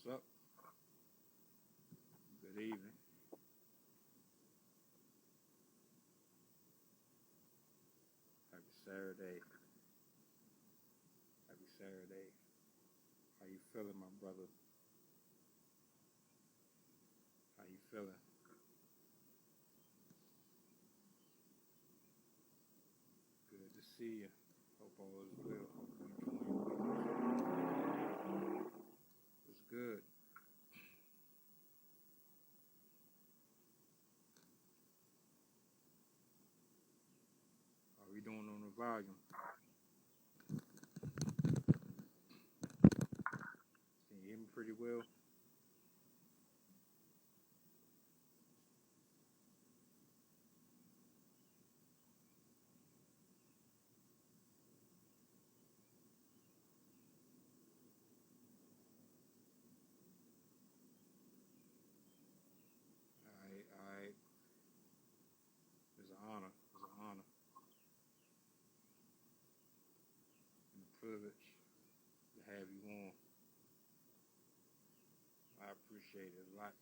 What's up? Good evening. Happy Saturday. Happy Saturday. How you feeling, my brother? How you feeling? Good to see you. Hope all is well. Hope you enjoying your weekend. It's good. How we doing on the volume? Can you hear me pretty well? Alright, alright. It's an honor. It's an honor and a privilege to have you on. I appreciate it a lot.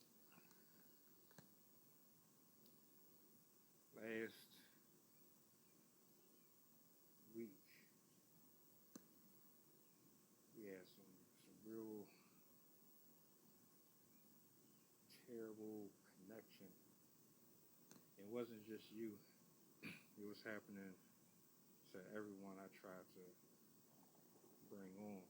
Last week we had some real terrible connection. It wasn't just you. It was happening to everyone I tried to bring on.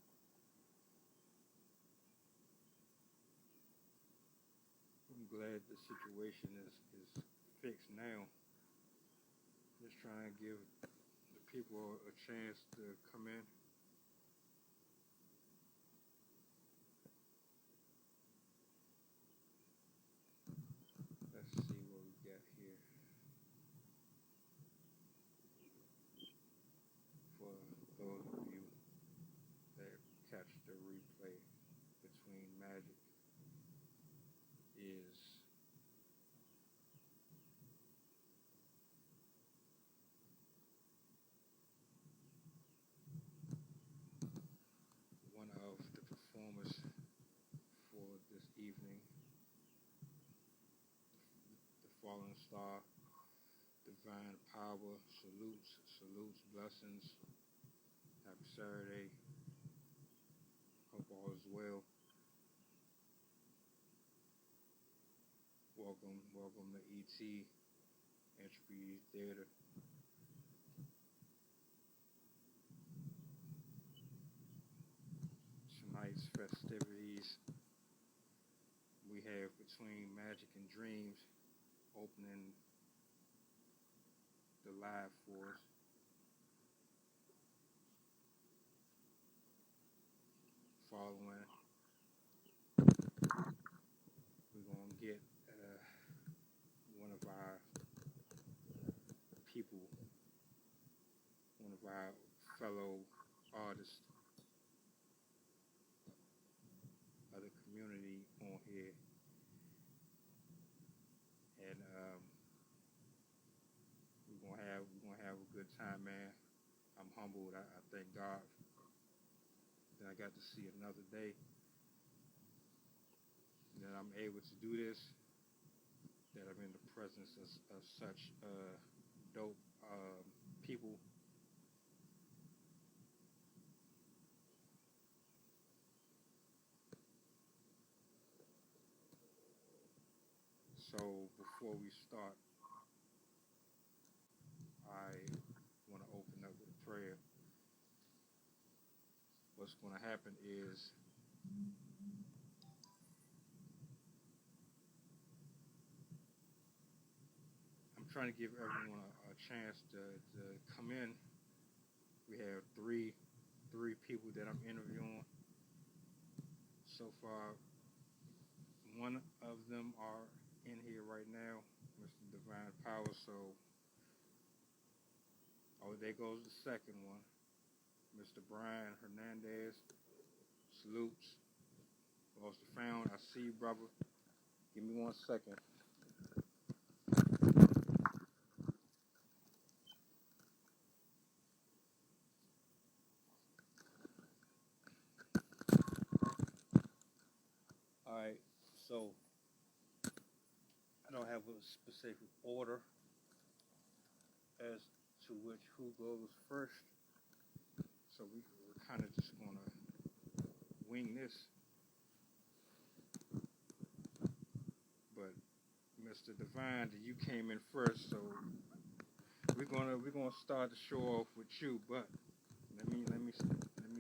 I'm glad the situation is fixed now. Just trying to give the people a chance to come in. Let's see what we got here. For those of you that catch the replay between Magic is one of the performers for this evening, the Fallen Star, Divine Power, salutes, blessings. Happy Saturday. Hope all is well. Welcome to ET, Entropy Theater. Tonight's festivities, we have Between Magic and Dreams opening the live for us. Following, we're going to get one of our people, one of our fellow artists of the community on here. And we're gonna have a good time, man. I'm humbled. I thank God that I got to see another day, that I'm able to do this, that I'm in the presence of such dope people. So before we start, I want to open up with a prayer. What's going to happen is I'm trying to give everyone a chance to come in. We have three people that I'm interviewing so far. One of them are in here right now, Mr. Divine Power. So, there goes the second one, Mr. Brian Hernandez. Salutes. Lost the found. I see you, brother. Give me 1 second. So I don't have a specific order as to which who goes first. So we're kind of just gonna wing this. But Mr. Divine, you came in first, so we're gonna start the show off with you. But let me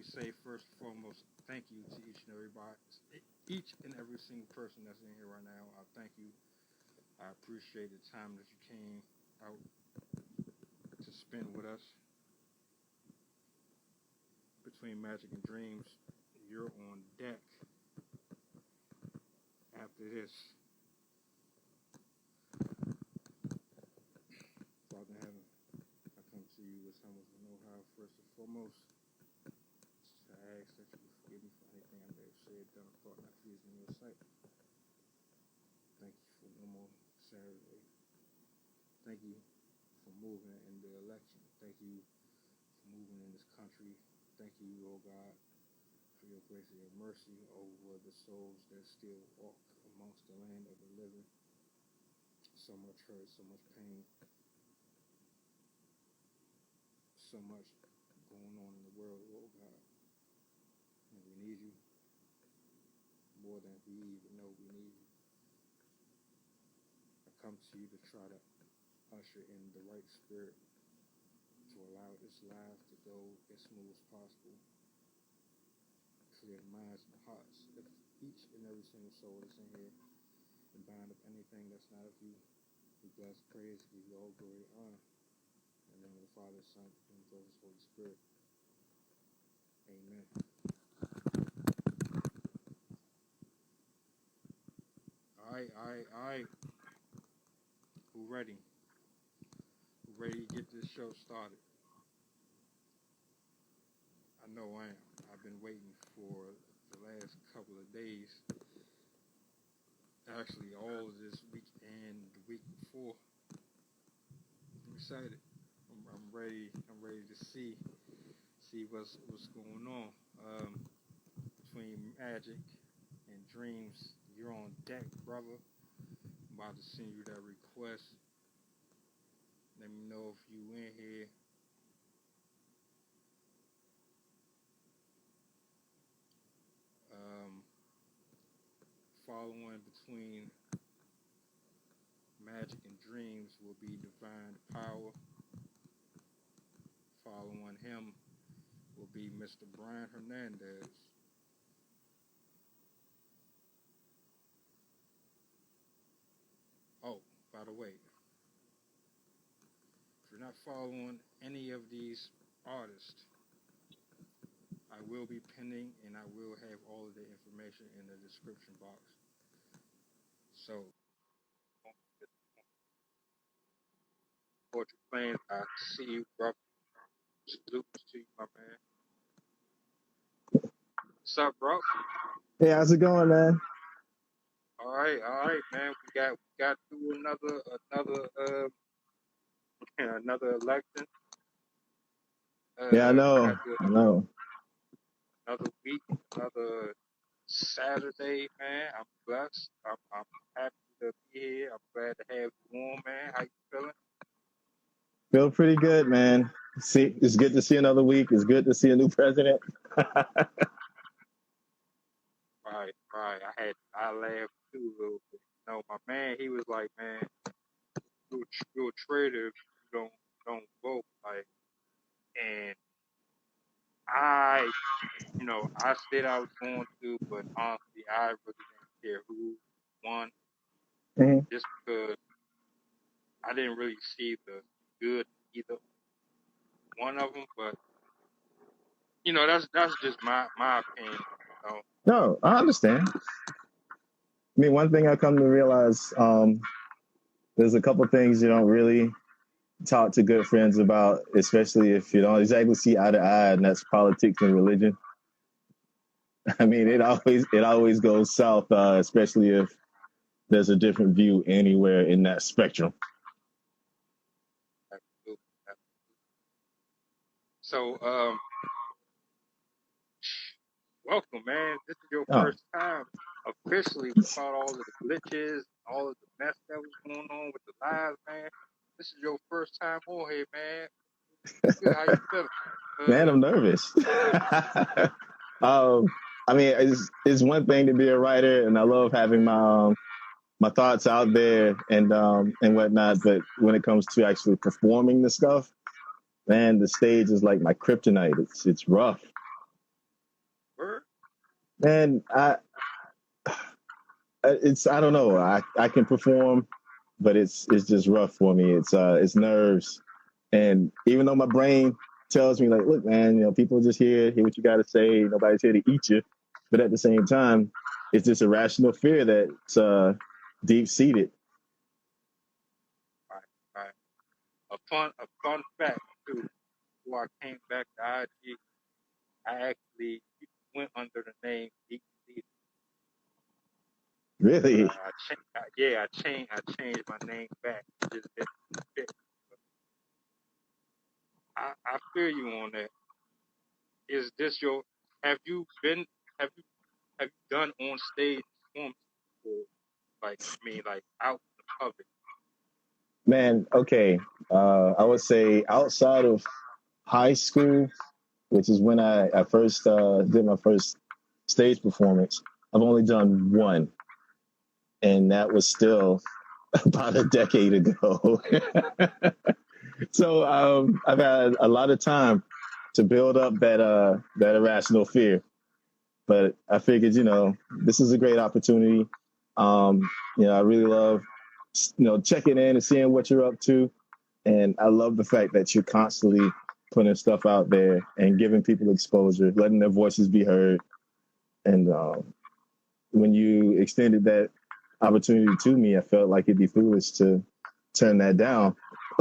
say first and foremost, thank you to each and every single person that's in here right now. I thank you. I appreciate the time that you came out to spend with us. Between Magic and Dreams, you're on deck after this. Father in heaven, I come to you with humble know how first and foremost. I ask that you forgive me for anything I may have said, done, or thought not pleasing in your sight. Thank you for no more Saturday. Thank you for moving in the election. Thank you for moving in this country. Thank you, oh God, for your grace and your mercy over the souls that still walk amongst the land of the living. So much hurt, so much pain, so much going on in the world, oh God. And we need you more than we even know we need you. I come to you to try to usher in the right spirit to allow this life to go as smooth as possible. Clear minds and hearts of each and every single soul that's in here and bind up anything that's not of you. We bless, praise, give you all glory and honor. In the name of the Father, Son, and the Holy Spirit. Amen. All right. Who ready? Who ready to get this show started? I know I am. I've been waiting for the last couple of days. Actually, all of this week and the week before. I'm excited. I'm ready. I'm ready to see what's going on. Between Magic and Dreams, you're on deck, brother. I'm about to send you that request. Let me know if you in here. Following between Magic and Dreams will be Divine Power. Following him will be Mr. Brian Hernandez. Oh, by the way, if you're not following any of these artists, I will be pinning and I will have all of the information in the description box. So, Poetry Plans, I see you, bro. Salute to you, my man. What's up, bro? Hey, how's it going, man? All right, man. We got through another election. Yeah, I We got know. through I know. another week, another Saturday, man. I'm blessed. I'm happy to be here. I'm glad to have you on, man. How you feeling? Feel pretty good, man. See, it's good to see another week. It's good to see a new president. Right. I laughed too a little bit. You know, my man, he was like, man, you're a traitor if you don't vote. Like, and I, I said I was going to, but honestly, I really didn't care who won, Mhm. just because I didn't really see the good in either one of them. But that's just my opinion. You know? No, I understand. I mean, one thing I come to realize, there's a couple things you don't really talk to good friends about, especially if you don't exactly see eye to eye, and that's politics and religion. I mean, Right. it always goes south, especially if there's a different view anywhere in that spectrum. Absolutely. So, welcome, man. This is your Oh, first time. officially without all of the glitches, all of the mess that was going on with the lives, man. This is your first time on here, man. Good, how you feeling? Man, I'm nervous. I mean, it's one thing to be a writer, and I love having my thoughts out there and whatnot. But when it comes to actually performing the stuff, man, the stage is like my kryptonite. It's rough, Word? man. I don't know. I can perform, but it's just rough for me. It's nerves, and even though my brain tells me like, look, man, you know, people are just here, hear what you got to say. Nobody's here to eat you, but at the same time, it's this irrational fear that's deep seated. Right, right. A fun fact too. Before I came back to IG, I actually went under the name Deep Sea. But Really, I changed my name back. It just didn't fit. I feel you on that. Is this your? Have you been? Have you have you done on stage performances before? Like I mean, like out in the public. man. Okay, I would say outside of high school, which is when I first did my first stage performance, I've only done one, and that was still about a decade ago. So I've had a lot of time to build up that irrational fear. But I figured, you know, this is a great opportunity. You know, I really love, you know, checking in and seeing what you're up to. And I love the fact that you're constantly putting stuff out there and giving people exposure, letting their voices be heard. And when you extended that opportunity to me, I felt like it'd be foolish to turn that down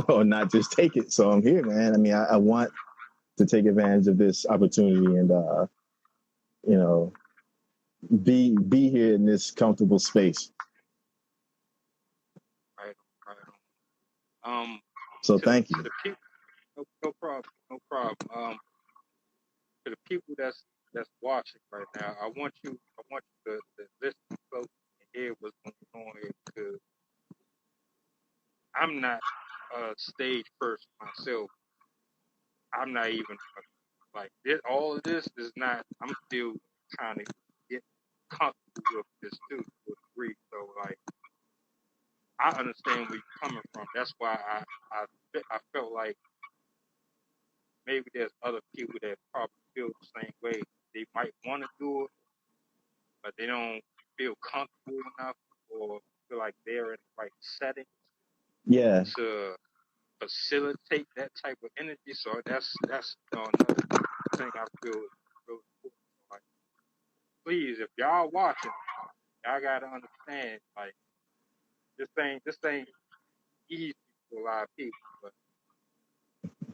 or not just take it. So I'm here, man. I mean, I want to take advantage of this opportunity and, you know, be here in this comfortable space. Right, right. So To the thank to you. the people, no problem, no problem. To the people that's watching right now, I want you to listen close and hear what's going on here because I'm not a stage person myself. I'm not even like this. All of this is not. I'm still trying to get comfortable with this too to a degree. So like, I understand where you're coming from. That's why I felt like maybe there's other people that probably feel the same way. They might want to do it, but they don't feel comfortable enough or feel like they're in the right setting Yeah. to facilitate that type of energy. So that's another thing I feel is really important. So like, please, if y'all watching, y'all gotta understand like this ain't easy for a lot of people. But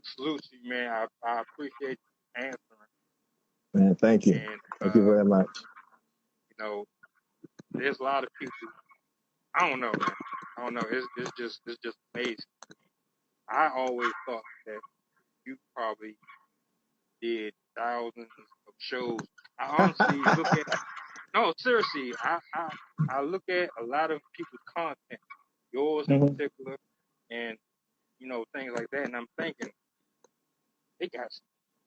salute to you, man. I appreciate you answering. Man, thank you. And Thank you very much. you know, there's a lot of people. I don't know, man. I don't know. It's just amazing. I always thought that you probably did thousands of shows. I honestly look at no, seriously. I look at a lot of people's content, yours in Mhm. particular, and things like that, and I'm thinking they got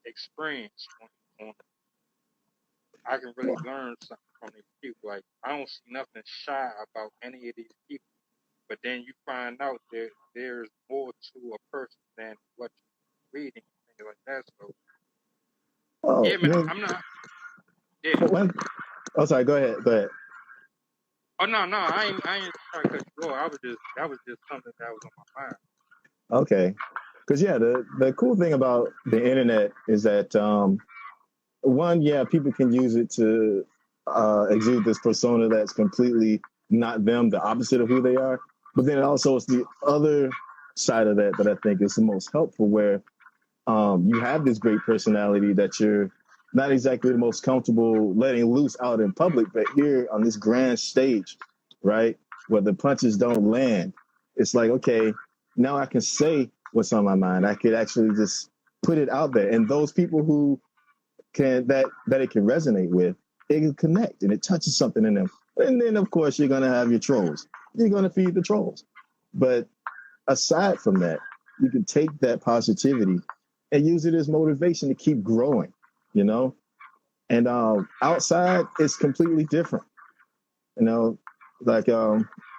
experience on I can really learn something from these people. Like I don't see nothing shy about any of these people. But then you find out that there's more to a person than what you're reading, things like that. So Oh, yeah, man, I'm not. Yeah. when, oh, sorry. Go ahead. Go ahead. Oh no, no, I ain't trying to cut you off. That was just something that was on my mind. Okay. Because yeah, the cool thing about the internet is that one, yeah, people can use it to exude this persona that's completely not them, the opposite of who they are. But then also it's the other side of that I think is the most helpful, where you have this great personality that you're not exactly the most comfortable letting loose out in public, but here on this grand stage, right, where the punches don't land, it's like, okay, now I can say what's on my mind. I could actually just put it out there, and those people who can that it can resonate with, it can connect and it touches something in them. And then, of course, you're going to have your trolls. You're going to feed the trolls. But aside from that, you can take that positivity and use it as motivation to keep growing, you know? And outside, it's completely different, you know? Like,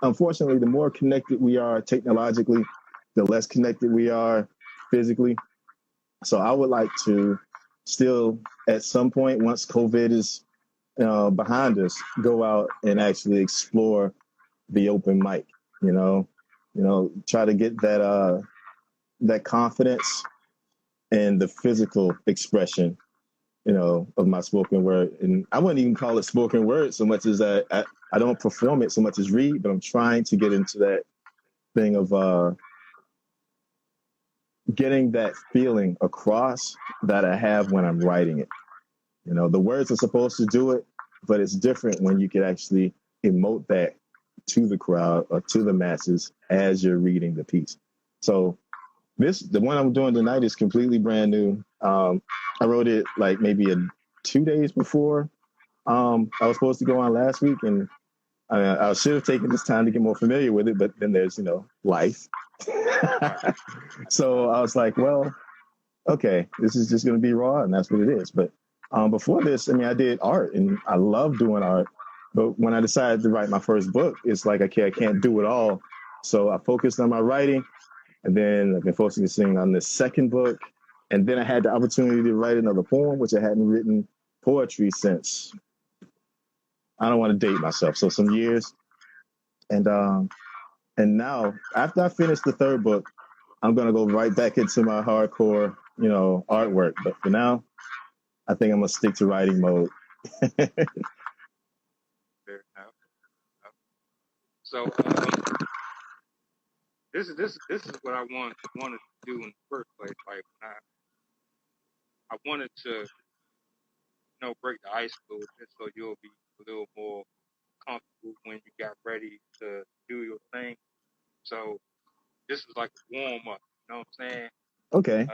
unfortunately, the more connected we are technologically, the less connected we are physically. So I would like to still, at some point, once COVID is behind us, go out and actually explore the open mic. Try to get that confidence and the physical expression, of my spoken word. And I wouldn't even call it spoken word so much as I don't perform it so much as read, but I'm trying to get into that thing of getting that feeling across that I have when I'm writing it. The words are supposed to do it, but it's different when you can actually emote that to the crowd or to the masses as you're reading the piece. So the one I'm doing tonight is completely brand new. I wrote it like maybe 2 days before I was supposed to go on last week, and I should have taken this time to get more familiar with it, but then there's, life. So I was like, well, okay, this is just going to be raw, and that's what it is. But before this, I did art, and I love doing art. But when I decided to write my first book, it's like, okay, I can't do it all. So I focused on my writing, and then I've been focusing on this second book. And then I had the opportunity to write another poem, which I hadn't written poetry since, I don't want to date myself, so some years. And now, after I finish the third book, I'm going to go right back into my hardcore, artwork. But for now, I think I'm going to stick to writing mode. Fair enough. So this is what I wanted to do in the first place. Like I wanted to, break the ice a little bit so you'll be a little more comfortable when you got ready to do your thing. So this is like a warm up. You know what I'm saying? Okay.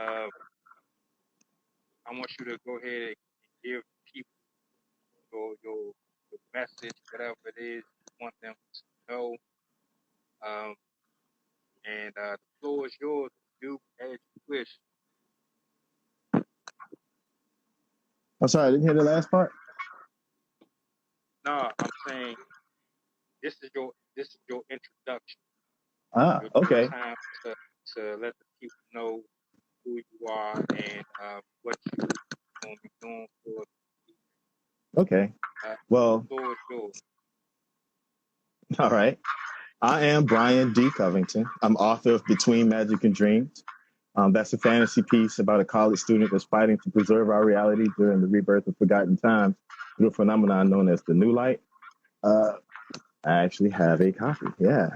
I want you to go ahead and give people your message, whatever it is you want them to know. And the floor is yours. Do as you wish. I'm sorry, I didn't hear the last part. No, I'm saying this is your introduction. Okay. Time to let the people know who you are and what you're going to be doing for. Okay. Well, the floor is yours. All right. I am Brian D. Covington. I'm author of Between Magic and Dreams. That's a fantasy piece about a college student that's fighting to preserve our reality during the rebirth of forgotten times through a phenomenon known as the New Light. I actually have a copy. Yeah.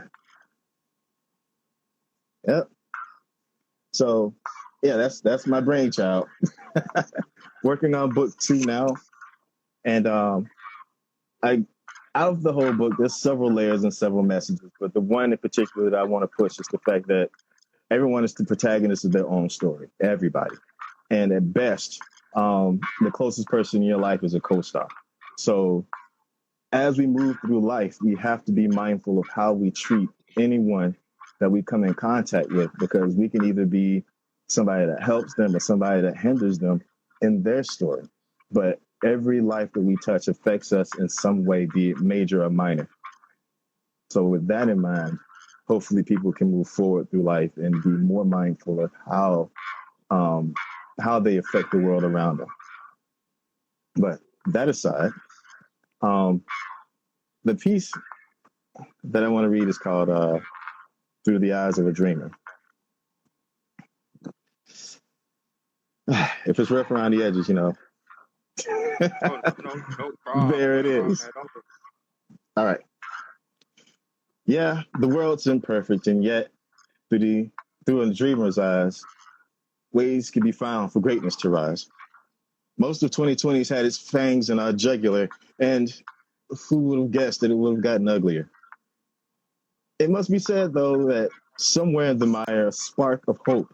Yep. So, yeah, that's my brainchild. Working on book 2 now, and out of the whole book, there's several layers and several messages, but the one in particular that I want to push is the fact that everyone is the protagonist of their own story, everybody. And at best, the closest person in your life is a co-star. So as we move through life, we have to be mindful of how we treat anyone that we come in contact with, because we can either be somebody that helps them or somebody that hinders them in their story. But every life that we touch affects us in some way, be it major or minor. So with that in mind, hopefully people can move forward through life and be more mindful of how they affect the world around them. But that aside, the piece that I want to read is called Through the Eyes of a Dreamer. If it's rough around the edges, no problem. There it is. All right. Yeah, the world's imperfect, and yet through a dreamer's eyes, ways can be found for greatness to rise. Most of 2020's had its fangs in our jugular, and who would have guessed that it would have gotten uglier? It must be said, though, that somewhere in the mire, a spark of hope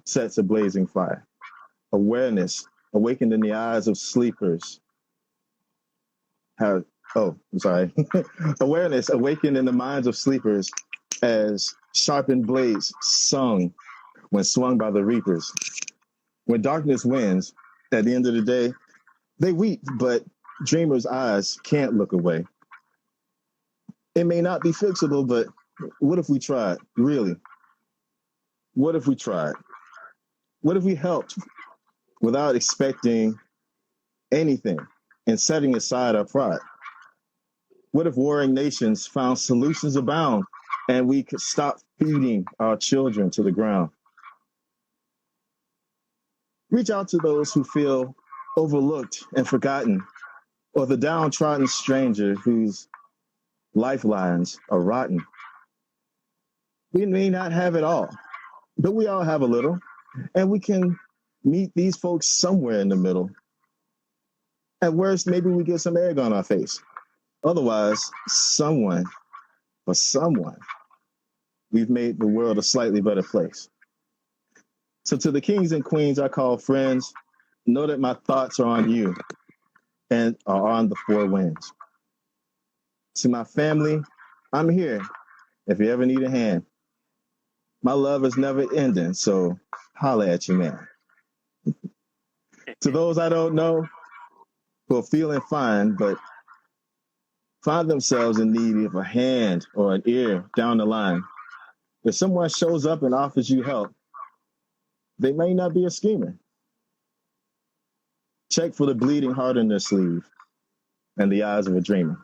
sets a blazing fire. Awareness awakened in the eyes of sleepers Oh, I'm sorry. Awareness awakened in the minds of sleepers as sharpened blades sung when swung by the reapers. When darkness wins, at the end of the day, they weep, but dreamers' eyes can't look away. It may not be fixable, but what if we tried? Really? What if we tried? What if we helped without expecting anything and setting aside our pride? What if warring nations found solutions abound and we could stop feeding our children to the ground? Reach out to those who feel overlooked and forgotten, or the downtrodden stranger whose lifelines are rotten. We may not have it all, but we all have a little, and we can meet these folks somewhere in the middle. At worst, maybe we get some egg on our face. Otherwise, for someone, we've made the world a slightly better place. So to the kings and queens I call friends, know that my thoughts are on you and are on the four winds. To my family, I'm here if you ever need a hand. My love is never ending, so holla at you, man. To those I don't know who are feeling fine, but find themselves in need of a hand or an ear down the line, if someone shows up and offers you help, they may not be a schemer. Check for the bleeding heart in their sleeve and the eyes of a dreamer.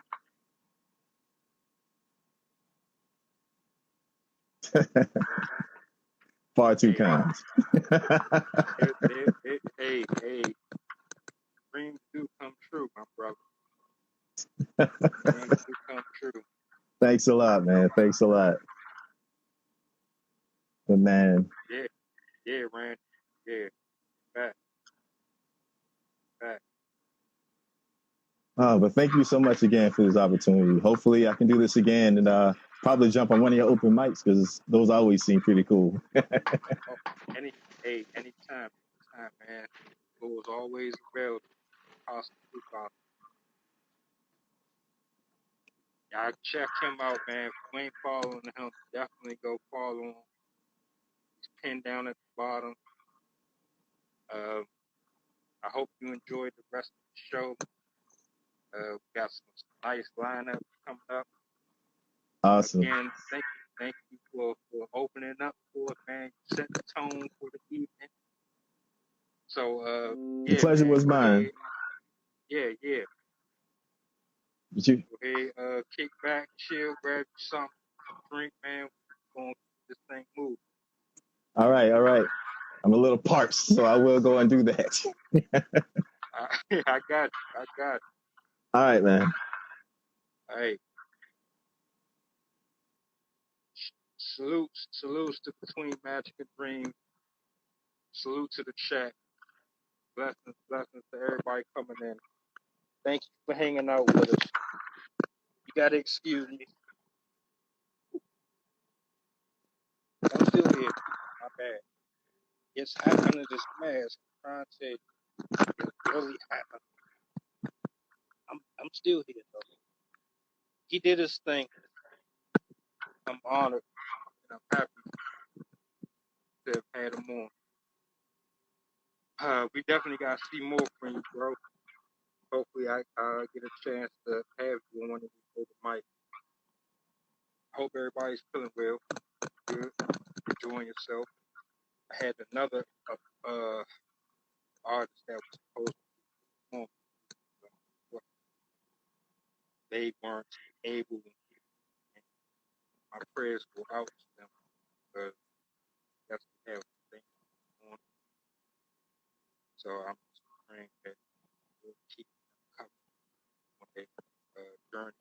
Far too kind. Hey, dreams do come true, my brother. Dreams do come true. Thanks a lot, man. Thanks a lot. But man. Yeah, Randy. Yeah, back. But thank you so much again for this opportunity. Hopefully I can do this again and probably jump on one of your open mics because those always seem pretty cool. Anytime, man. Floor is always available. Possible. I check him out, man. If you ain't following him, definitely go follow him. He's pinned down at the bottom. I hope you enjoyed the rest of the show. We got some nice lineup coming up. Awesome. Again, thank you for opening up for it, man. You set the tone for the evening. So, the pleasure was mine. Yeah. Did you? Go ahead, kick back, chill, grab something, drink, man. We're going to keep this thing moving. All right. I'm a little parched, so I will go and do that. I got you. All right, man. All right. Salutes to Between Magic and Dream. Salute to the chat. Blessings to everybody coming in. Thank you for hanging out with us. You gotta excuse me. I'm still here. My bad. It's hot under this mask. I'm trying to say it's really hot. I'm still here though. He did his thing. I'm honored and I'm happy to have had him on. We definitely gotta see more from you, bro. Hopefully I get a chance to have you on one of these open mics. I hope everybody's feeling well, good, enjoying yourself. I had another artist that was supposed to perform, but they weren't able. And my prayers go out to them because that's the hell thing on. So I'm just praying that we'll keep them covered on their journey.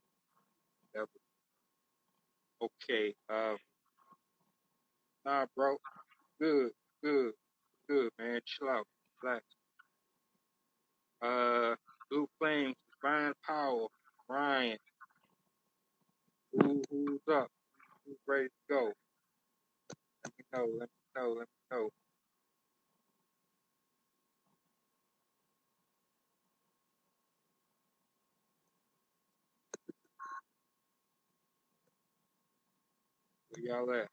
Okay. Nah, bro. Good, man. Chill out, relax. Blue Flames, Divine Power, Ryan. Who's up? Who's ready to go? Let me know. Where y'all at?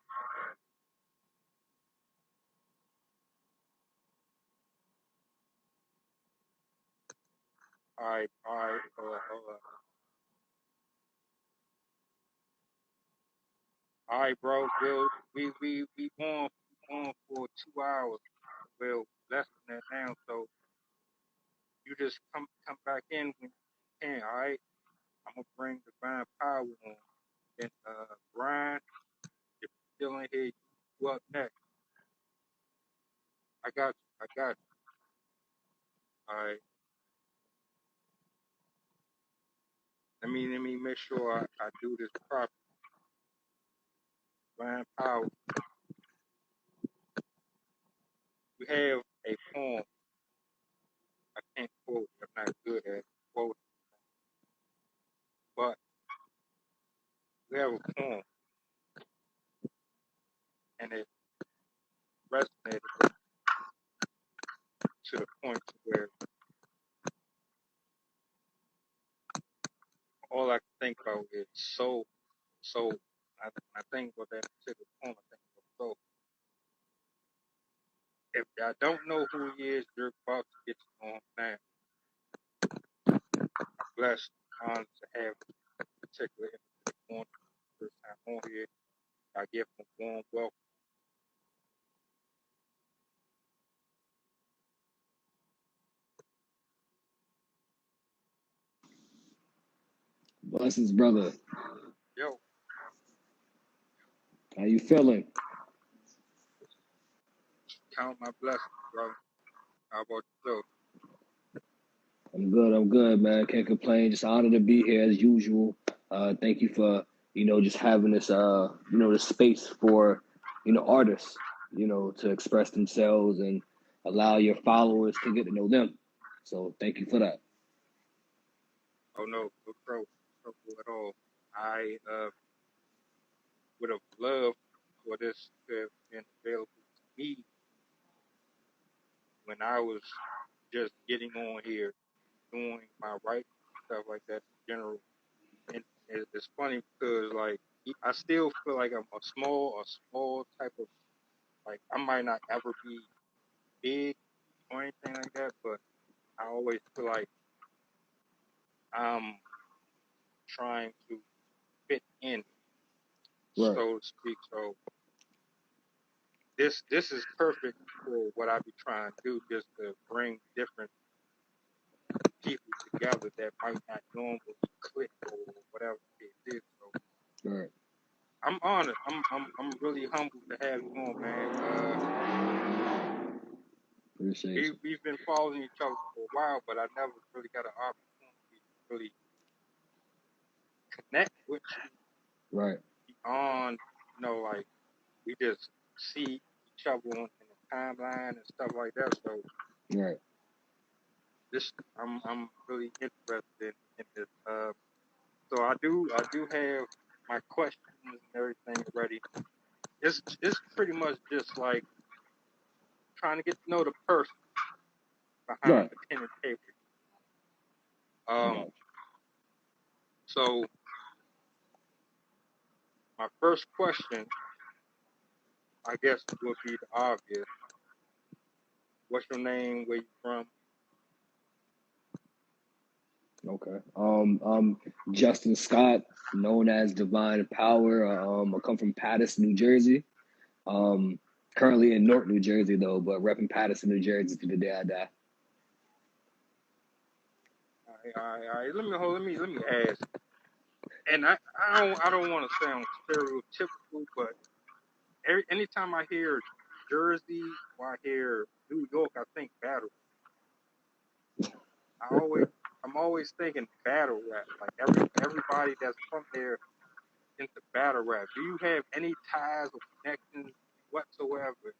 All right, all right. Hold up. All right, bro. We on for 2 hours. Well, less than that now. So you just come back in when you can. All right. I'm gonna bring Divine Power on. And Brian, if you're still in here, you up next. I got you. I got you. All right. Let me make sure I do this properly. Divine Power. We have a poem. I can't quote it. I'm not good at quoting, but we have a poem, and it resonated to the point to where all I can think about is soul. Soul. I think about that particular poem. I think about soul. If I don't know who he is, you're about to get to know him now. I'm blessed, honored to have a particular individual on the first time on here. I give him a warm welcome. Blessings, brother. Yo, How you feeling? count my blessings, brother. How about yourself? I'm good, man. Can't complain. Just honored to be here as usual. Thank you for, just having this, this space for, artists, to express themselves and allow your followers to get to know them. So thank you for that. Oh no, no trouble at all. I would have loved for this to have been available to me when I was just getting on here, doing my writing stuff like that in general. And it's funny because like I still feel like I'm a small type of, like, I might not ever be big or anything like that, but I always feel like I'm trying to fit in, Right, so to speak. So this is perfect for what I be trying to do, just to bring different people together that might not normally click or whatever it is. So right. I'm honored. I'm really humbled to have you on, man. Appreciate you. We've been following each other for a while, but I never really got an opportunity to really connect with you Right, beyond, like, we just see each other in the timeline and stuff like that. So right. I'm really interested in this. So I do have my questions and everything ready. It's pretty much just like trying to get to know the person behind Right. the pen and paper. I got you. So my first question, I guess, would be the obvious. What's your name? Where you from? Okay. I'm Justin Scott, known as Divine Power. I come from Paterson, New Jersey. Currently in Newark, New Jersey, though, but repping Paterson, New Jersey to the day I die. All right. Let me ask. And I don't want to sound stereotypical, but anytime I hear Jersey or I hear New York, I think battle. I'm always thinking battle rap. Like everybody that's from there into battle rap. Do you have any ties or connections whatsoever?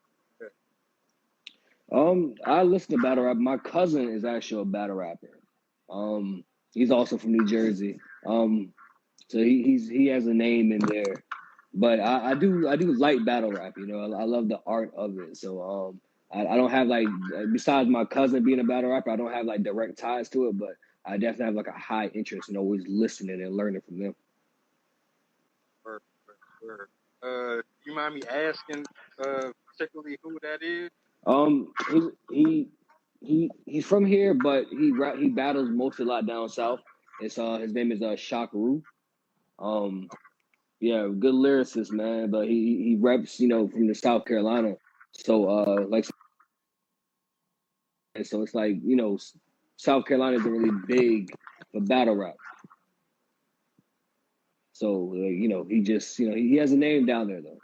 I listen to battle rap. My cousin is actually a battle rapper. He's also from New Jersey. So he has a name in there. But I do like battle rap. I love the art of it. So I don't have like, besides my cousin being a battle rapper, I don't have like direct ties to it. But I definitely have like a high interest in always listening and learning from them. Word, word. You mind me asking particularly who that is? He's from here, but he battles mostly a lot down south. It's his name is Shock Rue. Yeah, good lyricist, man. But he reps, from the South Carolina. So like, so it's like, South Carolina isn't really big for battle rap. So he just, he has a name down there though.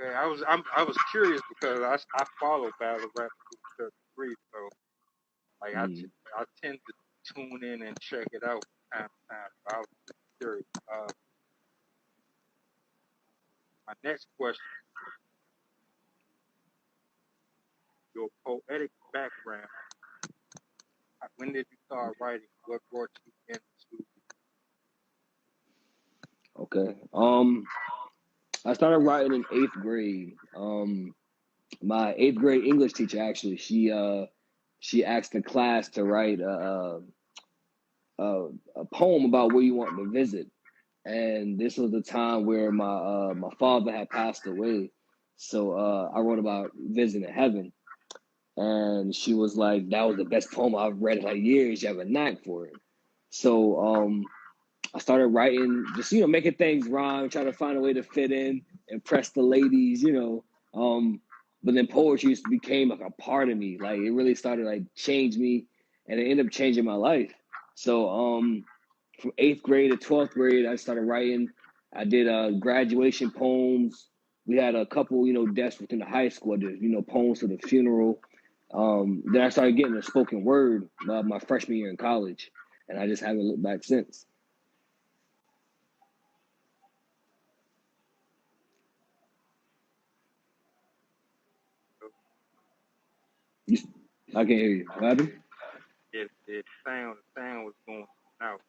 Okay. I was curious because I follow battle rap to a degree, so like I tend to tune in and check it out from time to time. So I was just curious. My next question: your poetic background. When did you start writing? What brought you into? Okay. I started writing in 8th grade. My 8th grade English teacher actually, she asked the class to write a poem about where you want to visit, and this was the time where my father had passed away, so I wrote about visiting heaven, and she was like, "That was the best poem I've read in like years. You have a knack for it." So I started writing, just making things rhyme, trying to find a way to fit in, impress the ladies, But then poetry just became like a part of me. Like it really started like change me, and it ended up changing my life. So from 8th grade to 12th grade, I started writing. I did graduation poems. We had a couple, desks within the high school. I did, poems for the funeral. Then I started getting a spoken word my freshman year in college, and I just haven't looked back since. I can hear you. What happened? The sound was going out.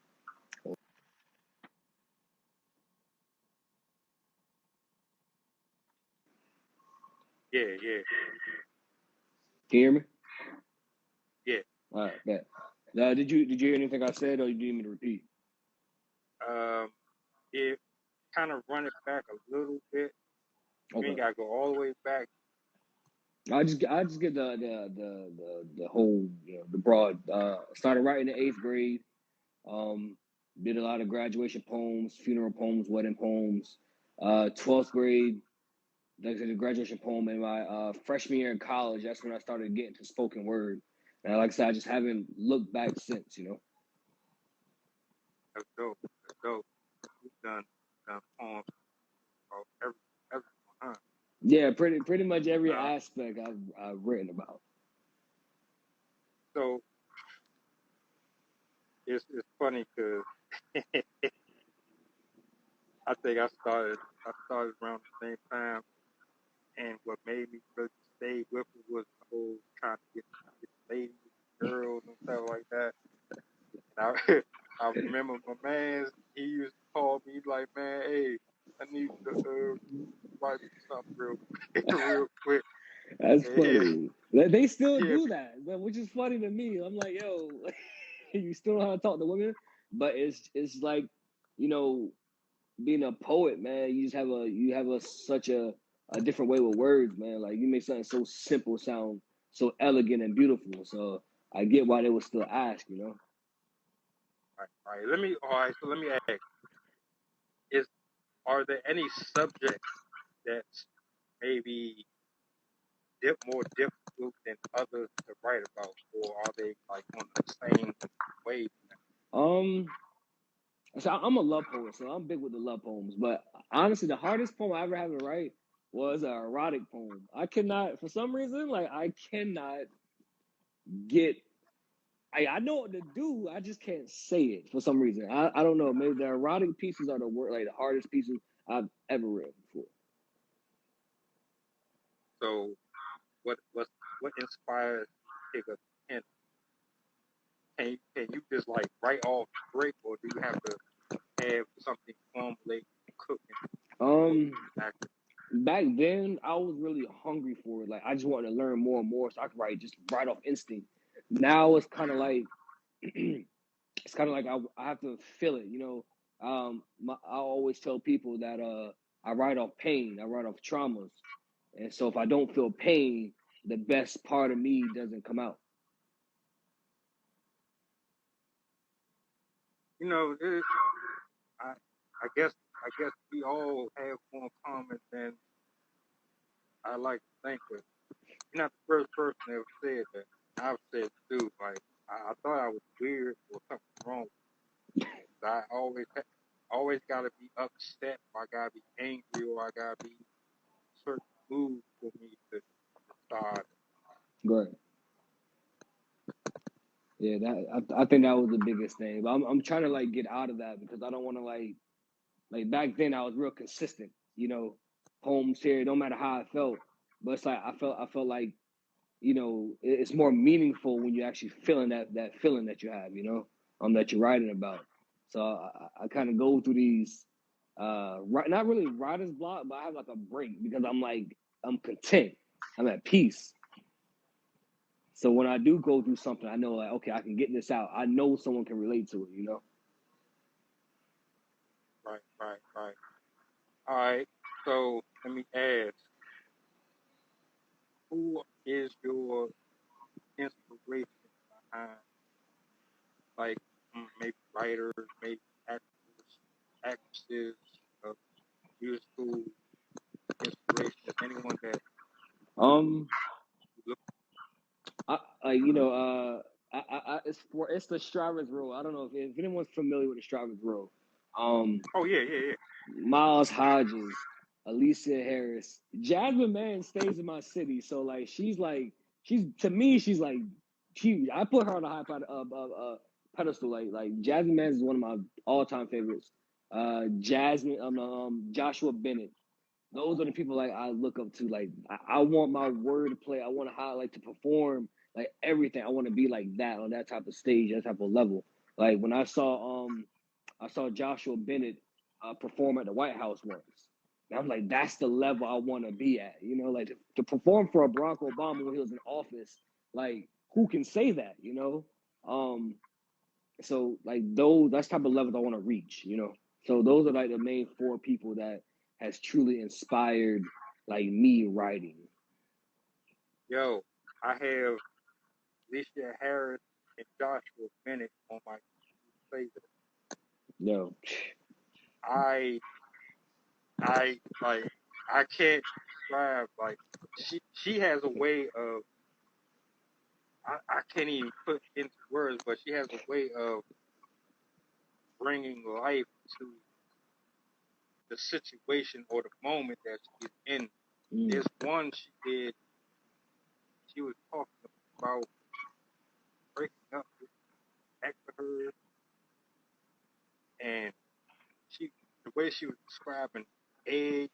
Yeah. Can you hear me? Yeah. All right, bet. Did you hear anything I said, or do you need me to repeat? It kind of run it back a little bit. Okay. We ain't gotta go all the way back. I just get the whole the broad. Started writing in 8th grade. Did a lot of graduation poems, funeral poems, wedding poems. 12th grade, like I said, the graduation poem. In my freshman year in college, that's when I started getting to spoken word. And like I said, I just haven't looked back since. That's dope. You've done poems about everyone, huh? Yeah, pretty much every aspect I've written about. So it's funny because I think I started around the same time, and what made me really stay with it was the whole trying to get ladies, girls, and stuff like that. And I remember my man, he used to call me like, "Man, hey, I need to write something real quick." That's funny. Yeah. They still yeah. do that, which is funny to me. I'm like, yo, you still know how to talk to women, but it's like, being a poet, man. You have such a different way with words, man. Like you make something so simple sound so elegant and beautiful. So I get why they would still ask, All right. So let me ask: are there any subjects that's maybe more difficult than others to write about, or are they like on the same wave? So I'm a love poet, so I'm big with the love poems. But honestly, the hardest poem I ever had to write was an erotic poem. I cannot, for some reason, I cannot get. I know what to do. I just can't say it for some reason. I don't know. Maybe the erotic pieces are the hardest pieces I've ever read before. So, what inspires you to pick up a pen? Can you just like write off break, or do you have to have something formulated, cooking? Back then I was really hungry for it. Like I just wanted to learn more and more, so I could write off instinct. Now it's kind of like I have to feel it. I always tell people that I write off pain, I write off traumas, and so if I don't feel pain, the best part of me doesn't come out. You know, I guess we all have more common than I like to think. But you're not the first person that ever said that. I've said too. Like I thought I was weird or something wrong. I always got to be upset, or I got to be angry, or I got to be certain mood for me to start. Right. Yeah, I think that was the biggest thing. But I'm trying to like get out of that because I don't want to like back then I was real consistent, you know, poems here, no matter how I felt. But it's like I felt like, you know, it's more meaningful when you're actually feeling that feeling that you have, you know, that you're writing about. So I kind of go through these not really writer's block, but I have like a break because I'm content. I'm at peace. So when I do go through something, I know like, okay, I can get this out. I know someone can relate to it, you know? Right. All right. So let me ask, who is your inspiration behind, like maybe writers, maybe actors, actresses, uh, musical inspiration, anyone that Um, you look. you know, it's the Strawberry's Road. I don't know if anyone's familiar with the Strawberry's Road. Um, Oh yeah. Miles Hodges, Alicia Harris, Jasmine Man stays in my city, so she's to me she's like huge. I put her on a high pedestal. Like Jasmine Man is one of my all time favorites. Joshua Bennett. Those are the people like I look up to. Like I want my word to play. I want to highlight to perform like everything. I want to be like that on that type of stage, that type of level. Like when I saw Joshua Bennett perform at the White House once. And I'm like, that's the level I want to be at. You know, like to perform for a Barack Obama when he was in office. Like who can say that? You know. So like those that's type of levels I want to reach. You know. So those are like the main four people that has truly inspired like me writing. Yo, I have Alicia Harris and Joshua Bennett on my favorite. No. I like I can't describe, like she has a way of, I can't even put into words, but she has a way of bringing life to the situation or the moment that she's in. There's one she did. She was talking about breaking up with ex of hers, and the way she was describing eggs.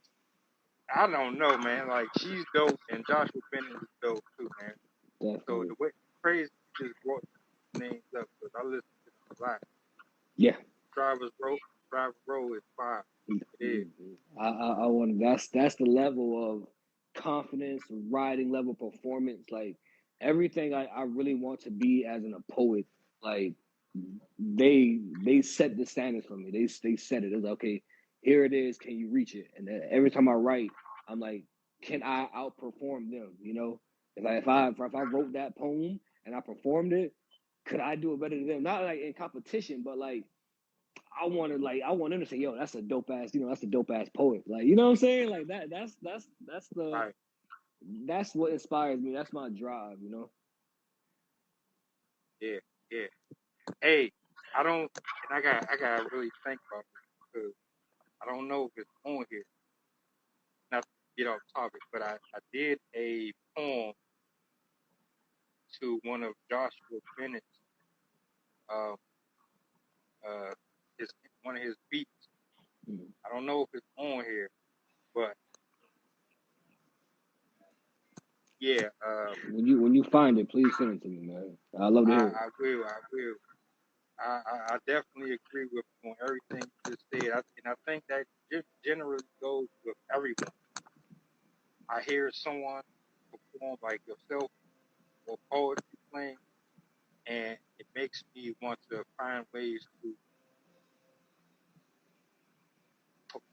I don't know, man. Like she's dope, and Joshua Bennett is dope too, man. So Definitely. the way crazy you just brought names up, because I listen to them a lot. Yeah. Driver's Road is fire. It is. I want that's the level of confidence, writing level, performance, like everything I really want to be as a poet. Like they set the standards for me. They set it. It's like, okay, here it is. Can you reach it? And then every time I write, I'm like, can I outperform them? You know, if I wrote that poem and I performed it, could I do it better than them? Not like in competition, but like I want them to say, yo, that's a dope ass, you know, that's a dope ass poet. Like, you know what I'm saying? Like Right. that's what inspires me. That's my drive, you know. Yeah. Hey, I gotta really think about this because I don't know if it's on here. Not to get off topic, but I did a poem to one of Joshua Bennett's um his one of his beats. Mm. I don't know if it's on here, but yeah, When you find it, please send it to me, man. I love to hear it. I will. I definitely agree with you on everything you just said, and I think that generally goes with everyone. I hear someone perform like yourself or poetry playing, and it makes me want to find ways to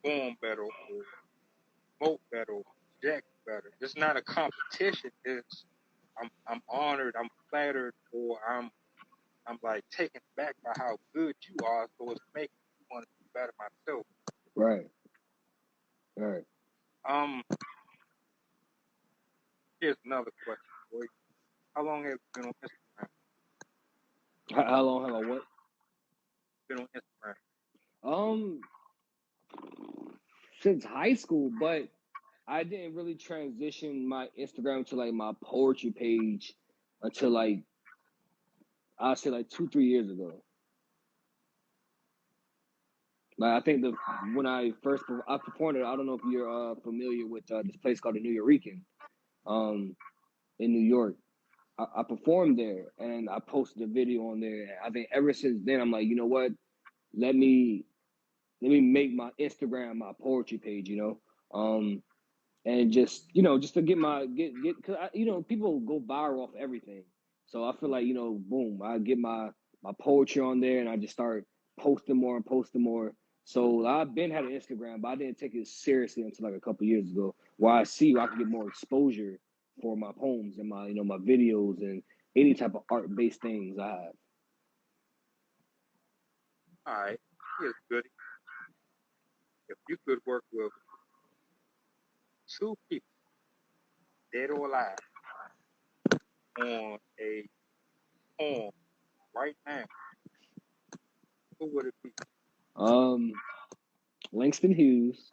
perform better or vote better or project better. It's not a competition. It's I'm honored, I'm flattered, or I'm like taken back by how good you are, so it's making me want to be better myself. Right. Right. Um, Here's another question for you. How long have you been on Instagram? How long have I what? Been on Instagram? Um, since high school, but I didn't really transition my Instagram to like my poetry page until like I'll say like 2-3 years ago. Like I think when I performed it, I don't know if you're familiar with this place called the New Eurekan, in New York. I performed there and I posted a video on there. I think ever since then I'm like, you know what? Let me make my Instagram my poetry page, and just just to get because people go viral off everything. So I feel like boom, I get my poetry on there and I just start posting more and posting more. So I've been had an Instagram, but I didn't take it seriously until like a couple years ago, where I see where I can get more exposure for my poems and my my videos and any type of art based things I have. All right. Here's good. If you could work with two people, dead or alive, on a poem right now, who would it be? Langston Hughes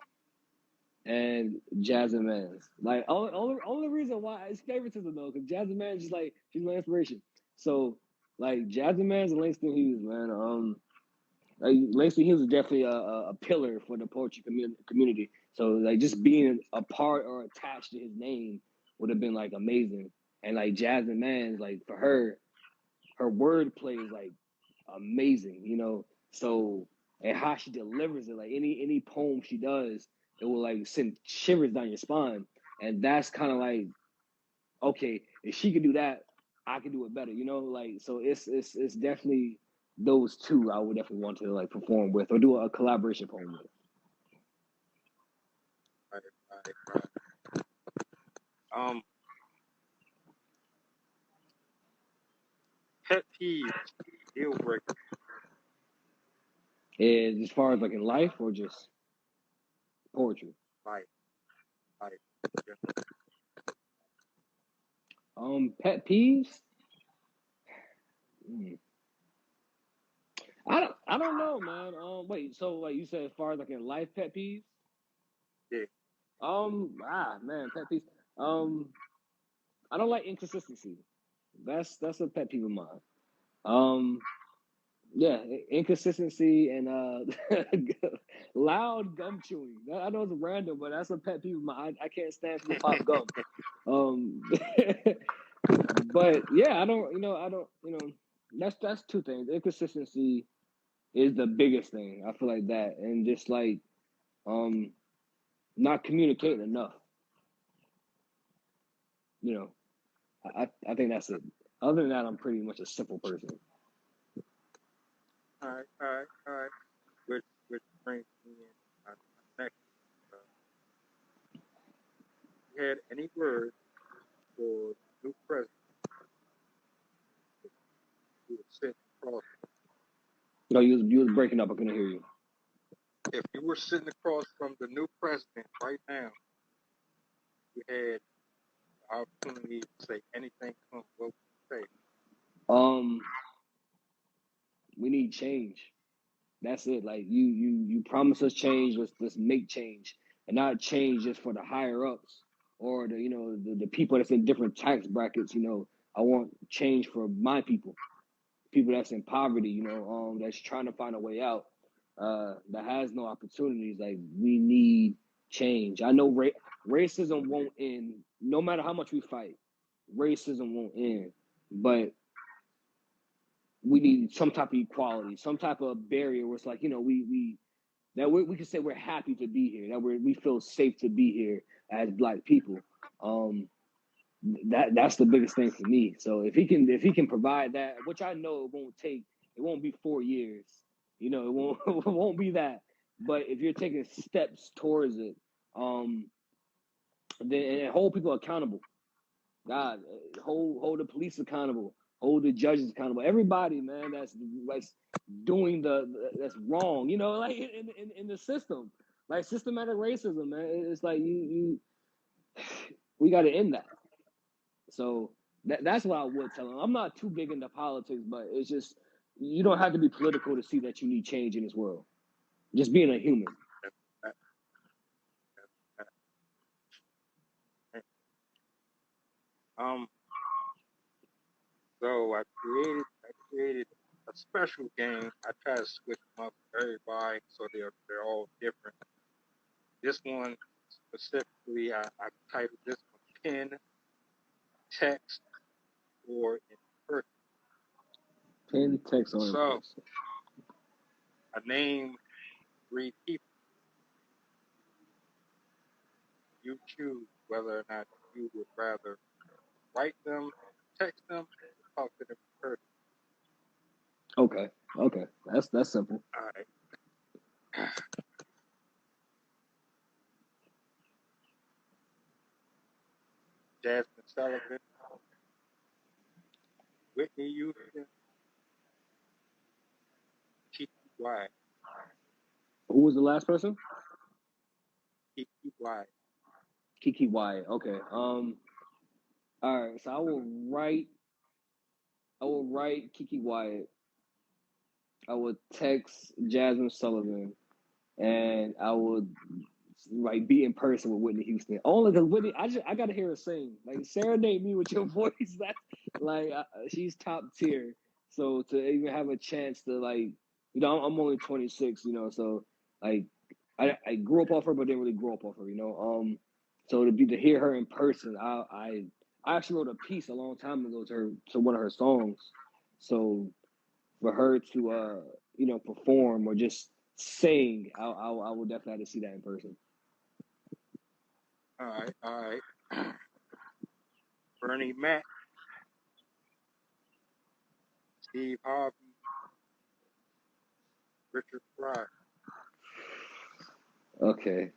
and Jasmine Mans. Like only reason why it's favoritism though, because Jasmine Mans is like she's my inspiration. So like Jasmine Mans and Langston Hughes, man. Like Langston Hughes is definitely a pillar for the poetry community. So like just being a part or attached to his name would have been like amazing. And like Jasmine Mans, like for her wordplay is like amazing, So and how she delivers it, like any poem she does, it will like send shivers down your spine. And that's kind of like, okay, if she could do that, I can do it better, Like so, it's definitely those two I would definitely want to like perform with or do a collaboration poem with. Right. Pet peeve, deal breaker. And as far as like in life or just poetry, Life. Yeah. pet peeves. I don't know, man. Wait, so like you said, as far as like in life, pet peeves. Yeah. Man, pet peeves. I don't like inconsistency. That's a pet peeve of mine. Um, yeah, inconsistency and loud gum chewing. I know it's random, but that's a pet peeve of mine. I can't stand people pop gum. Um, but yeah, I don't, that's two things. Inconsistency is the biggest thing. I feel like that, and just like not communicating enough. I think that's it. Other than that, I'm pretty much a simple person. All right. Which brings me in my next. You had any words for the new president who was sitting across? No, you was breaking up. I couldn't hear you. If you were sitting across from the new president right now, you had the opportunity to say anything to him. What would you say? We need change. That's it. Like you promise us change. Let's make change, and not change just for the higher ups or the people that's in different tax brackets. I want change for my people that's in poverty. That's trying to find a way out. That has no opportunities. Like we need change. I know racism won't end, no matter how much we fight. Racism won't end, but we need some type of equality, some type of barrier where it's like, we can say we're happy to be here, that we feel safe to be here as Black people. That's the biggest thing for me. So if he can provide that, which I know it won't be 4 years, it won't it won't be that. but if you're taking steps towards it, then and hold people accountable. God, hold the police accountable, hold the judges accountable. Everybody, man, that's doing that's wrong. You know, like in the system, like systematic racism, man. It's like we got to end that. So that's what I would tell them. I'm not too big into politics, but it's just you don't have to be political to see that you need change in this world. Just being a human. So I created a special game. I try to switch them up for everybody so they're all different. This one specifically, I titled this one Pen, Text, or In Person. Pen, text, or in So person. I named 3 people. You choose whether or not you would rather write them, text them, or talk to them in person. Okay, that's simple. All right. Jasmine Sullivan, Whitney Houston, Kiki Wyatt. Who was the last person? Kiki Wyatt. Kiki Wyatt. Okay. All right. So I will write Kiki Wyatt. I would text Jasmine Sullivan, and I would like be in person with Whitney Houston. Only because Whitney, I gotta hear her sing. Like serenade me with your voice. That like she's top tier. So to even have a chance to like, I'm only 26. So like I grew up off her, but didn't really grow up off her. So to hear her in person, I actually wrote a piece a long time ago to one of her songs. So for her to perform or just sing, I would definitely have to see that in person. All right. Bernie Mac, Steve Harvey, Richard Pryor. Okay.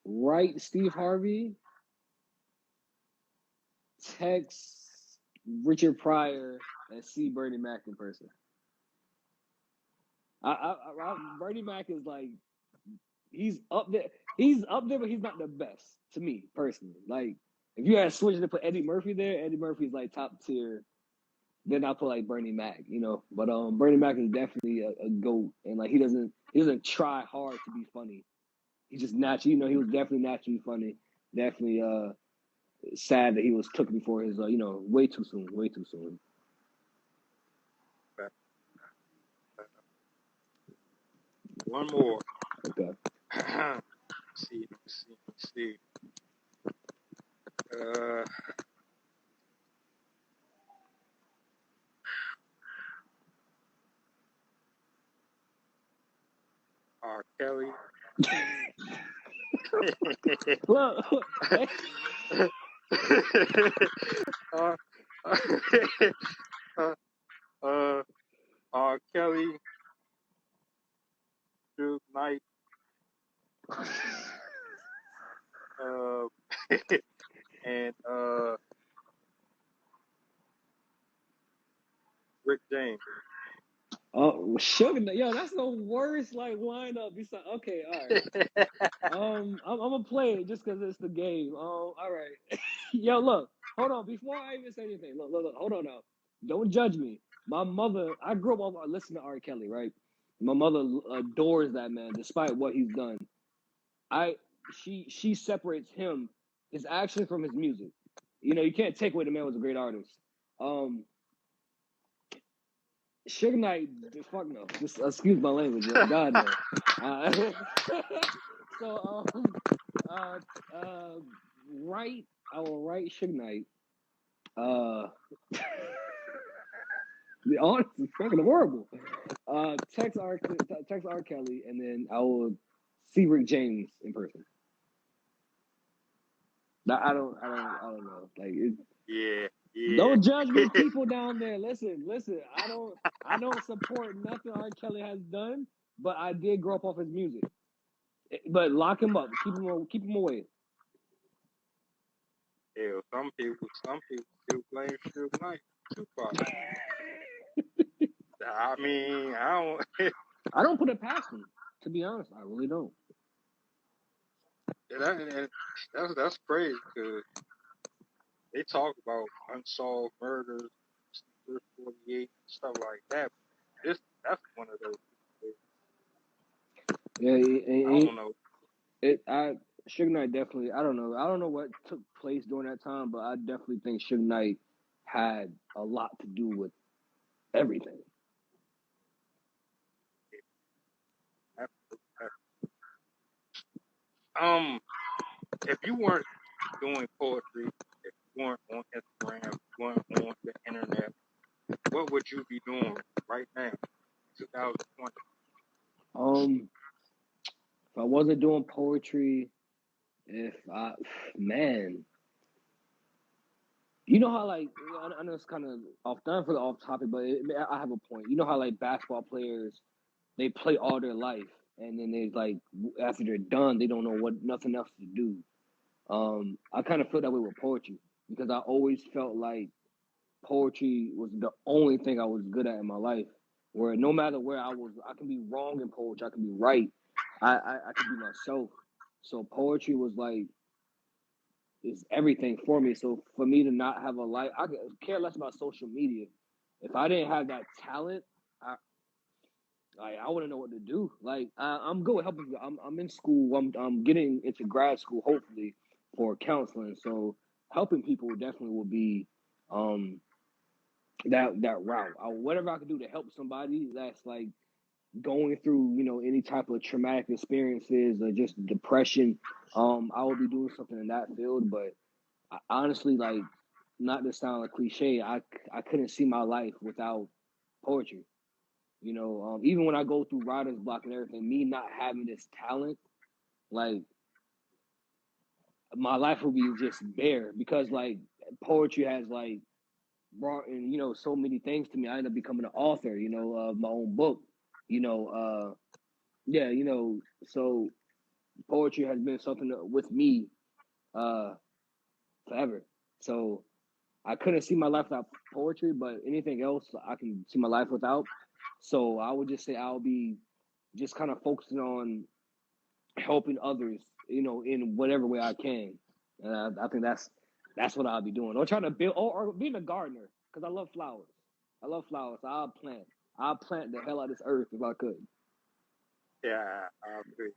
Write Steve Harvey, text Richard Pryor, and see Bernie Mac in person. Bernie Mac is like he's up there. He's up there, but he's not the best to me personally. Like if you had to switch to put Eddie Murphy there, Eddie Murphy's like top tier. Then I put like Bernie Mac, But Bernie Mac is definitely a goat, and like he doesn't try hard to be funny. He's just natural. He was definitely naturally funny. Definitely sad that he was took before his way too soon. One more. Okay. Let's see. R. Kelly. Look. R. Kelly, Suge Knight, and Rick James. Oh, Sugar, yo, that's the worst like lineup. Okay, all right. I'm gonna play it just because it's the game. All right. Yo, look, hold on. Before I even say anything, look, hold on now. Don't judge me. My mother, I grew up listening to R. Kelly, right? My mother adores that man, despite what he's done. She separates his action from his music. You can't take away the man was a great artist. Suge Knight, fuck no. Just excuse my language. God no. So right, I will write Suge Knight. The honest is fucking horrible. Text R Kelly, and then I will see Rick James in person. I don't know. Like Yeah. Yeah. Don't judge me, people down there. Listen. I don't support nothing R. Kelly has done, but I did grow up off his music. But lock him up, keep him away. Hell, some people still blame Suge Knight, Tupac. I mean, I don't. I don't put it past him, to be honest. I really don't. That's crazy because they talk about unsolved murders, First 48, stuff like that. That's one of those. Yeah, I don't know. Suge Knight definitely. I don't know what took place during that time, but I definitely think Suge Knight had a lot to do with everything. If you weren't doing poetry, if you weren't on Instagram, if you weren't on the internet, what would you be doing right now, 2020? If I wasn't doing poetry, man, you know how like I know it's kind of off topic, but I have a point. You know how like basketball players, they play all their life, and then they like after they're done, they don't know nothing else to do. I kind of feel that way with poetry because I always felt like poetry was the only thing I was good at in my life. Where no matter where I was, I can be wrong in poetry, I can be right. I can be myself. So poetry was like is everything for me. So for me to not have a life, I could care less about social media. If I didn't have that talent, I wouldn't know what to do. Like I'm good with helping people. I'm in school. I'm getting into grad school hopefully for counseling. So helping people definitely will be that route. Whatever I can do to help somebody that's like going through any type of traumatic experiences or just depression, I will be doing something in that field. But honestly, like, not to sound like cliche, I couldn't see my life without poetry. Even when I go through writer's block and everything, me not having this talent, like my life will be just bare because like poetry has like brought in so many things to me. I ended up becoming an author, of my own book. Yeah, so poetry has been something with me forever. So I couldn't see my life without poetry, but anything else I can see my life without. So I would just say I'll be just kind of focusing on helping others, in whatever way I can. And I think that's what I'll be doing. Or trying to build or being a gardener because I love flowers. I love flowers. I'll plant the hell out of this earth if I could. Yeah, I agree.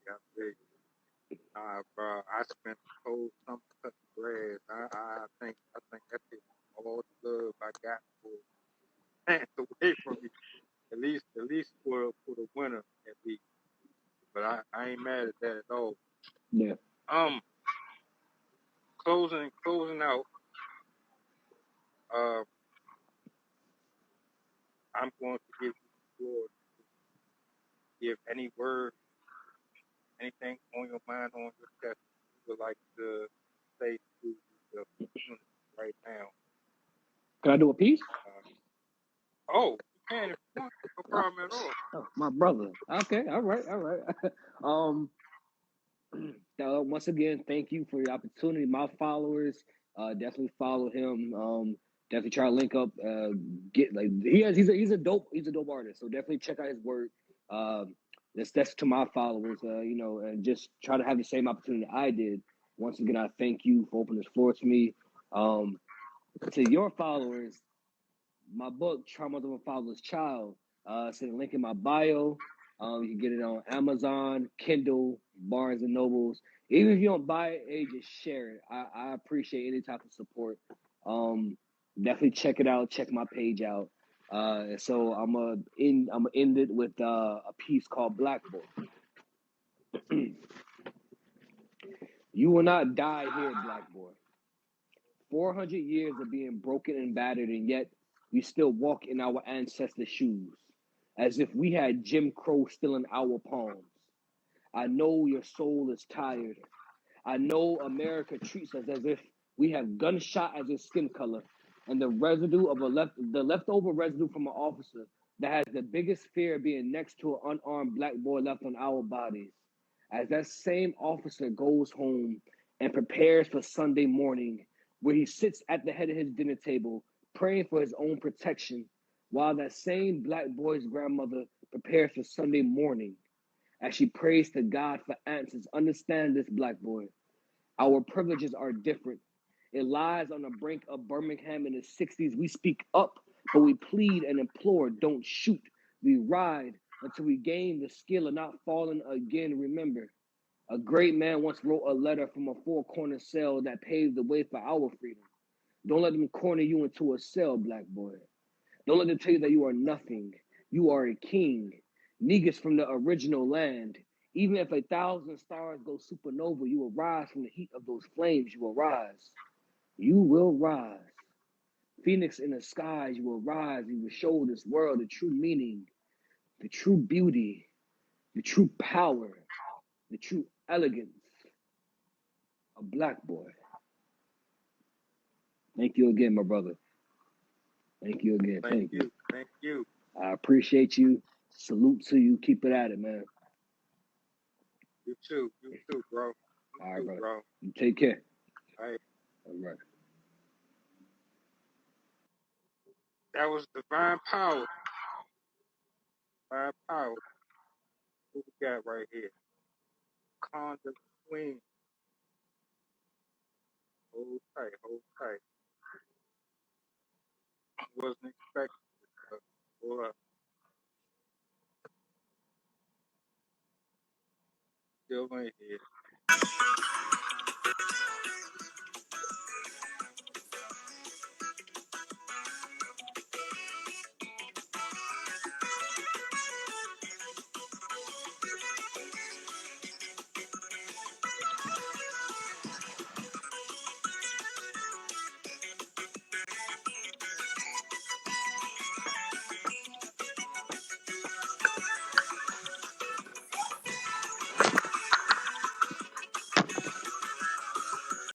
Bro, I spent the whole summer cutting grass. I think that's all the love I got for plants away from me. At least for the winter at least. But I ain't mad at that at all. Yeah. Closing out. I'm going to give you the floor to give any word, anything on your mind, on your chest you would like to say to the community right now. Can I do a piece? Oh, you can if you want. No problem at all. Oh, my brother. Okay. All right. Once again, thank you for the opportunity. My followers, definitely follow him. Definitely try to link up. Get like he's a dope artist. So definitely check out his work. That's to my followers. And just try to have the same opportunity I did. Once again, I thank you for opening this floor to me. To your followers, my book, Trauma of a Fatherless Child. It's in the link in my bio. You can get it on Amazon, Kindle, Barnes and Nobles. Even if you don't buy it, hey, just share it. I appreciate any type of support. Definitely check it out. Check my page out. So I'm gonna end it with a piece called Black Boy. You will not die here, Black Boy. 400 years of being broken and battered, and yet we still walk in our ancestors' shoes, as if we had Jim Crow still in our palms. I know your soul is tired. I know America treats us as if we have gunshot as a skin color. and the residue of the leftover residue from an officer that has the biggest fear of being next to an unarmed black boy left on our bodies. As that same officer goes home and prepares for Sunday morning, where he sits at the head of his dinner table praying for his own protection, while that same black boy's grandmother prepares for Sunday morning as she prays to God for answers. Understand this, black boy. Our privileges are different. It lies on the brink of Birmingham in the 60s. We speak up, but we plead and implore, don't shoot. We ride until we gain the skill of not falling again. Remember, a great man once wrote a letter from a four-corner cell that paved the way for our freedom. Don't let them corner you into a cell, black boy. Don't let them tell you that you are nothing. You are a king. Negus from the original land. Even if 1,000 stars go supernova, you will rise from the heat of those flames. You will rise. You will rise. Phoenix in the skies, you will rise. You will show this world the true meaning, the true beauty, the true power, the true elegance of black boy. Thank you again, my brother. Thank you again. Thank you. Thank you. I appreciate you. Salute to you. Keep it at it, man. You too. You too, bro. All right, brother. Bro. You take care. All right. All right. That was Divine Power. Divine Power. Who we got right here? Conda Queen. Hold tight. Hold tight. Wasn't expecting it. Boy, still ain't here.